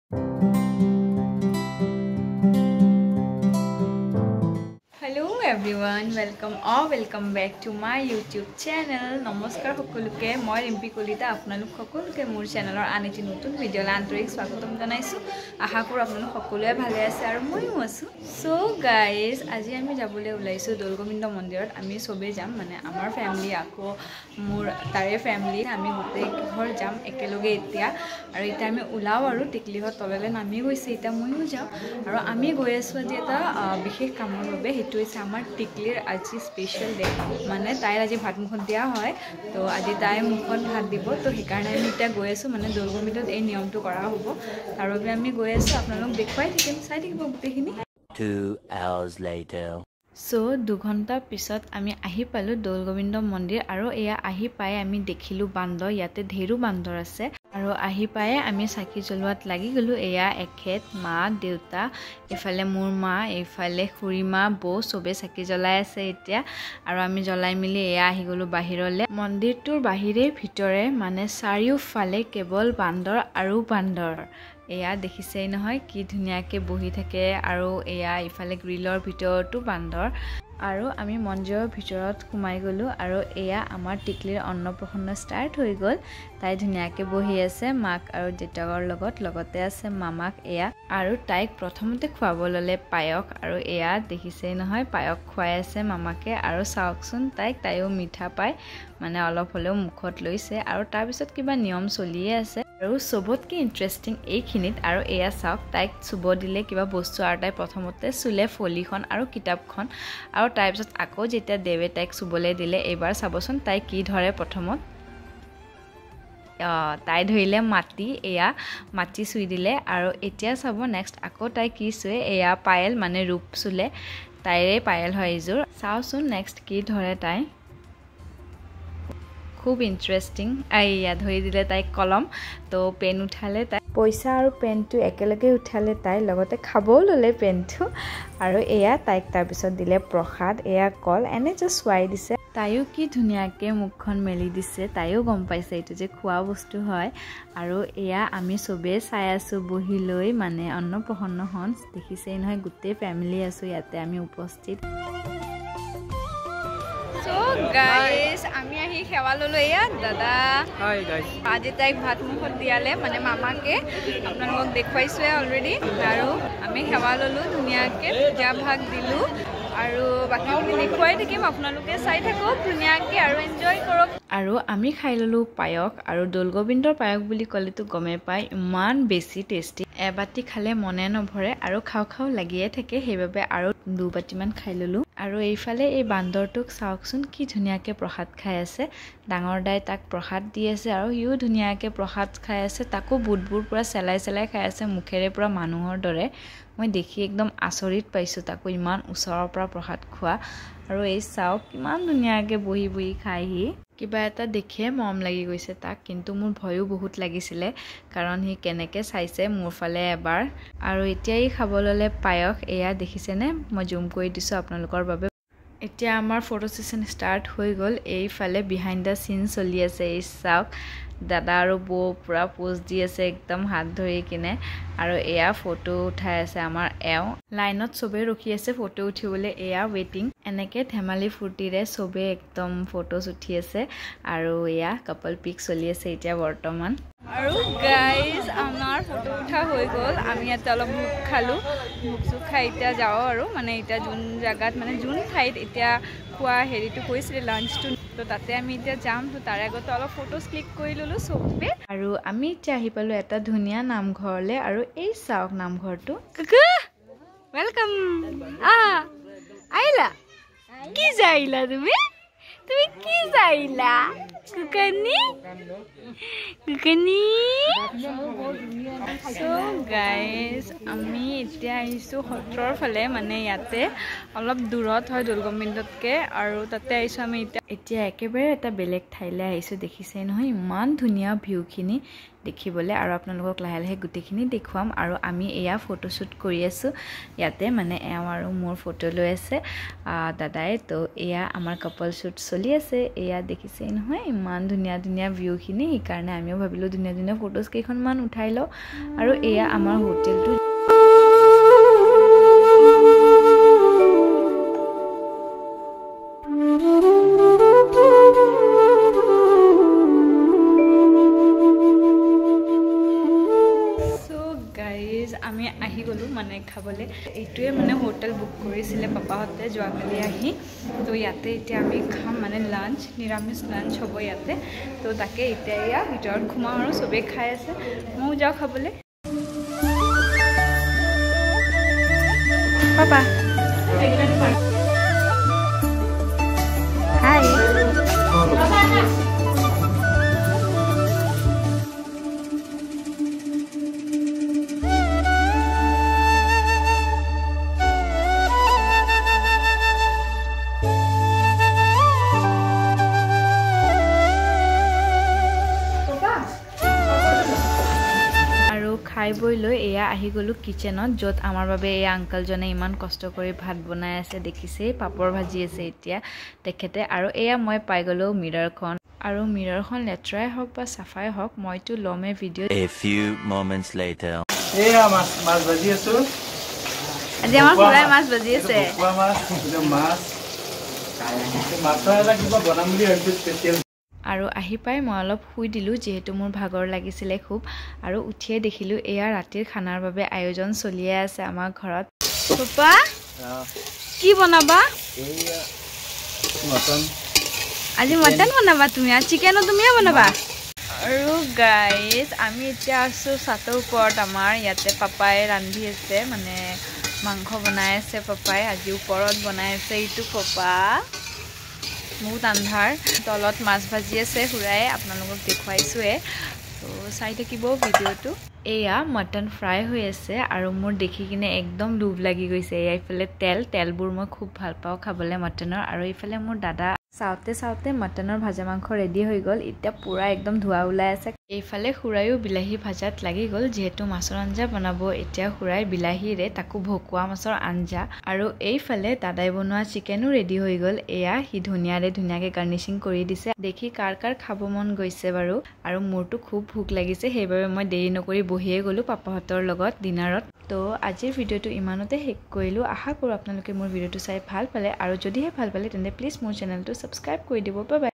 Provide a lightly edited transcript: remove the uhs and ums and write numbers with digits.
Hello everyone, welcome back to my YouTube channel. নমস্কাৰ সকলোকে মই ৰিম্পী কলিতা আপোনালোক সকলোকে মোৰ চেনেলৰ আন এটি নতুন ভিডিঅ'লৈ আন্তৰিক স্বাগতম জনাইছো। আশা কৰোঁ আপোনালোক সকলোৱে ভালে আছে আৰু মইও আছো। সো গাইজ আজি আমি যাবলৈ ওলাইছো দৌলগোবিন্দ মন্দিৰত। আমি সবে যাম মানে আমাৰ ফ্যামিলি আকৌ মোৰ তাৰে ফ্যামিলি আমি গোটেই ঘৰ যাম একেলগে এতিয়া আৰু এতিয়া আমি ওলাও আৰু টিকলিহৰ তললৈ নামি গৈছে এতিয়া মইও যাম আৰু আমি গৈ আছো আজি এটা বিশেষ কামৰ বাবে হেতু হৈছে আমাৰ টিকলিৰ আজি স্পেশাল ডে মানে তাইৰ আজি ভাত মুখত দিয়া হয় তো আজি তাই মুখত ভাত দিব তো সেইকাৰণে আমি এতিয়া গৈ আছো মানে দৌলগোবিন্দত এই নিয়মটো কৰা হ'ব তাৰ বাবে আমি গৈ আছো আপোনালোক দেখুৱাই থাকিম চাই থাকিব গোটেইখিনি 2 hours later সো 2 ঘণ্টা পিছত আমি আহি পালো দৌলগোবিন্দ মন্দিৰ আৰু এয়া আহি পাই আমি দেখিলো বান্দৰ ইয়াতে ঢেৰু বান্দৰ আছে আৰু আহি পাই আমি চাকি জ্বলোৱাত লাগি গলো এয়া এখেত মা দেউতা এফালে মোৰ মা এফালে খুৰীমা বৌ সবে চাকি জ্বলাই আছে এতিয়া আৰু আমি জ্বলাই মিলি এয়া আহি গলো বাহিৰলে মন্দিৰটোৰ বাহিৰে ভিতৰে মানে চাৰিওফালে কেৱল বান্দৰ আৰু বান্দৰ এয়া দেখিছেই নহয় কি ধুনিয়াকে বহি থাকে আৰু এয়া ইফালে গ্ৰিলৰ ভিতৰটো বান্দৰ আৰু আমি মন্দিৰৰ ভিতৰত সোমাই গলো আৰু এয়া আমাৰ টিকলিৰ অন্নপ্ৰসন্ন ষ্টাৰ্ট হৈ গল তাই ধুনিয়াকে বহি আছে মাক আৰু দেউতাকৰ লগতে আছে মামাক এয়া আৰু তাইক প্ৰথমতে খুৱাব ললে পায়ক আৰু এয়া দেখিছেই নহয় পায়ক খুৱাই আছে মামাকে আৰু চাওকচোন তাইও মিঠা পায় মানে অলপ হলেও মুখত লৈছে আৰু তাৰ পিছত কিবা নিয়ম চলিয়ে আছে আৰু সবতকে ইন্টাৰেষ্টিং এইখিনিত আৰু এয়া চাওক তাইক চুব দিলে কিবা বস্তু আৰু তাই প্ৰথমতে চুলে ফলিখন আৰু কিতাপখন আৰু তাৰ পিছত আকৌ যেতিয়া দেৱে তাইক চুবলৈ দিলে এইবাৰ চাবচোন তাই কি ধৰে প্ৰথমত তাই ধৰিলে মাটি এয়া মাটি চুই দিলে আৰু এতিয়া চাব নেক্সট আকৌ তাই কি চুৱে এয়া পায়েল মানে ৰূপ চুলে তাইৰে পায়েল হয় ইজোৰ চাওচোন নেক্সট কি ধৰে তাই খুব ইন্টাৰেষ্টিং এয়া ধৰি দিলে তাই কলম তো পেন উঠালে তাই পইচা আৰু পেনটো একেলগে উঠালে তাই লগতে খাবও ললে পেনটো আৰু এয়া তাইক তাৰ পিছত দিলে প্ৰসাদ এয়া কল এনে জাষ্ট চুৱাই দিছে তাইও কি ধুনিয়াকে মুখখন মেলি দিছে তাইও গম পাইছে এইটো যে খোৱা বস্তু হয় আৰু এয়া আমি সবে চাই আছো বহি লৈ মানে অন্নপ্ৰসন্ন হন দেখিছেই নহয় গোটেই ফ্যামিলি আছো ইয়াতে আমি উপস্থিত গাইস আমি আহি সেৱা ললো এয়া দাদা হাই গাইস আজি তাইক ভাত মুখত দিয়ালে মানে মামাকে আপোনালোকক দেখুৱাইছোৱে অলৰেডি আৰু আমি সেৱা ললো ধুনিয়াকে পূজা ভাগ দিলো আৰু বাকিখিনি দেখুৱাই থাকিম আপোনালোকে চাই থাকক ধুনিয়াকে আৰু এনজয় কৰক আৰু আমি খাই ললো পায়ক আৰু দৌলগোবিন্দৰ পায়ক বুলি ক'লেতো গমে পায় ইমান বেছি টেষ্টি এবাটি খালে মনে নভৰে আৰু খাও লাগিয়ে থাকে সেইবাবে আৰু 2 বাটিমান খাই ললো আৰু এইফালে এই বান্দৰটোক চাওকচোন কি ধুনিয়াকে প্ৰসাদ খাই আছে ডাঙৰ দাই তাক প্ৰসাদ দি আছে আৰু ইও ধুনিয়াকে প্ৰসাদ খাই আছে তাকো বুটবোৰ পুৰা চেলাই খাই আছে মুখেৰে পুৰা মানুহৰ দৰে মই দেখি একদম আচৰিত পাইছো তাকো ইমান ওচৰৰ পৰা প্ৰসাদ খোৱা আৰু এই চাওক কিমান ধুনিয়াকে বহি খাইহি কিবা এটা দেখে মৰম লাগি গৈছে তাক কিন্তু মোৰ ভয়ও বহুত লাগিছিলে কাৰণ হি কেনেকে চাইছে মোৰ ফালে এবাৰ আৰু এতিয়া ই খাব ললে পায়ক এয়া দেখিছেনে মই জুম কৰি দিছো আপোনালোকৰ বাবে এতিয়া আমাৰ ফটো সেশন ষ্টাৰ্ট হৈ গল এইফালে বিহাইণ্ড দা সিন চলি আছে এই চাওক দাদা আৰু বৌ পুৰা পোজ দি আছে একদম হাত ধৰি কিনে আৰু এয়া ফটো উঠাই আছে আমাৰ এও লাইনত সবে ৰখি আছে ফটো উঠিবলৈ এয়া ৱেটিং এনেকে ধেমালি ফুৰ্তিৰে সবে একদম ফটোজ উঠি আছে আৰু এয়া কাপল পিক চলি আছে এতিয়া বৰ্তমান আৰু গাইজ আমাৰ ফটো উঠা হৈ গল আমি ইয়াতে অলপ মুখ খালো মুখ খাই এতিয়া যাও আৰু মানে এতিয়া যোন জাগাত মানে যোন ঠাইত এতিয়া খোৱা হেৰিটো কৈছিলে লাঞ্চটো তো তাতে আমি এতিয়া যাম তো তাৰে আগতে অলপ ফটোজ ক্লিক কৰি ললো সবে আৰু আমি এতিয়া আহি পালো এটা ধুনীয়া নামঘৰলে আৰু এই চাওক নামঘৰটো ওয়েলকাম আইলা কি যাইলা তুমি কি যাইলা কুকানি সো গাইজ আমি এতিয়া আহিছো সত্ৰৰ ফালে মানে ইয়াতে অলপ দূৰত হয় দৌলগোবিন্দতকে আৰু তাতে আহিছো আমি এতিয়া এতিয়া একেবাৰে এটা বেলেগ ঠাইলৈ আহিছোঁ দেখিছে নহয় ইমান ধুনীয়া ভিউখিনি দেখিবলৈ আৰু আপোনালোকক লাহে লাহে গোটেইখিনি দেখুৱাম আৰু আমি এয়া ফটোশ্বুট কৰি আছোঁ ইয়াতে মানে এওঁ আৰু মোৰ ফটো লৈ আছে দাদাই তো এয়া আমাৰ কাপল শ্বুট চলি আছে এয়া দেখিছে নহয় ইমান ধুনীয়া ধুনীয়া ভিউখিনি সেইকাৰণে আমিও ভাবিলোঁ ধুনীয়া ধুনীয়া ফটোজ কেইখনমান উঠাই লওঁ আৰু এয়া আমাৰ হোটেলটো আমি আহি গলো মানে খাবলে এইটোৱে মানে হোটেল বুক কৰিছিলে পাপাহঁতে যোৱাকালি আহি তো ইয়াতে এতিয়া আমি খাম মানে লাঞ্চ নিৰামিষ লাঞ্চ হ'ব ইয়াতে তো তাকে এতিয়া ইয়া ভিতৰত সোমাওঁ আৰু চবেই খাই আছে ময়ো যাওঁ খাবলৈ পাপা হাই খাই বই লৈ এয়া আহি গলো কিচেনত য'ত আমাৰ বাবে এই আংকলজনে ইমান কষ্ট কৰি ভাত বনাই আছে দেখিছেই পাপৰ ভাজি আছে এতিয়া তেখেতে আৰু এয়া মই পাই গলো মিৰৰখন আৰু মিৰৰখন লেটৰাই হওক বা চাফাই হওক মইতো লমে video' A few moments later. এয়া মাছ ভাজি আছো আজি আমাৰ খুৰাই মাছ ভাজি আছে মাছৰ কিবা বনাম বুলি ভাবিছো স্পেচিয়েল আৰু আহি পাই মই অলপ শুই দিলোঁ যিহেতু মোৰ ভাগৰ লাগিছিলে খুব আৰু উঠিয়ে দেখিলোঁ এয়া ৰাতিৰ খানাৰ বাবে আয়োজন চলিয়ে আছে আমাৰ ঘৰত পাপা কি বনাবা আজি মটন বনাবা তুমি আৰু চিকেনো তুমিয়ে বনাবা আৰু গাইজ আমি এতিয়া আছোঁ ছাতৰ ওপৰত আমাৰ ইয়াতে পাপাই ৰান্ধি আছে মানে মাংস বনাই আছে পাপাই আজি ওপৰত বনাই আছে এইটো পাপা বহুত আন্ধাৰ তলত মাছ ভাজি আছে খুৰাই আপোনালোকক দেখুৱাইছোৱে তো চাই থাকিব ভিডিঅ'টো এয়া মটন ফ্ৰাই হৈ আছে আৰু মোৰ দেখি কিনে একদম লোভ লাগি গৈছে এয়া ইফালে তেলবোৰ মই খুব ভাল পাওঁ খাবলৈ মটনৰ আৰু ইফালে মোৰ দাদা চাওঁতে মটনৰ ভাজা মাংস ৰেডি হৈ গ'ল এতিয়া পুৰা একদম ধোৱা ওলাই আছে এইফালে খুৰাইও বিলাহী ভাজাত লাগি গ'ল যিহেতু মাছৰ আঞ্জা বনাব এতিয়া খুৰাই বিলাহীৰে তাকো ভকুৱা মাছৰ আঞ্জা আৰু এইফালে দাদাই বনোৱা চিকেনো ৰেডি হৈ গ'ল এয়া সি ধুনীয়াকৈ গাৰ্নিচিং কৰি দিছে দেখি কাৰ খাব মন গৈছে বাৰু আৰু মোৰতো খুব ভোক লাগিছে সেইবাবে মই দেৰি নকৰি বহিয়ে গ'লো পাপাহঁতৰ লগত ডিনাৰত তো আজিৰ ভিডিঅ'টো ইমানতে শেষ কৰিলোঁ আশা কৰোঁ আপোনালোকে মোৰ ভিডিঅ'টো চাই ভাল পালে আৰু যদিহে ভাল পালে তেন্তে প্লিজ মোৰ চেনেলটো ছাবস্ক্ৰাইব কৰি দিব বাই বাই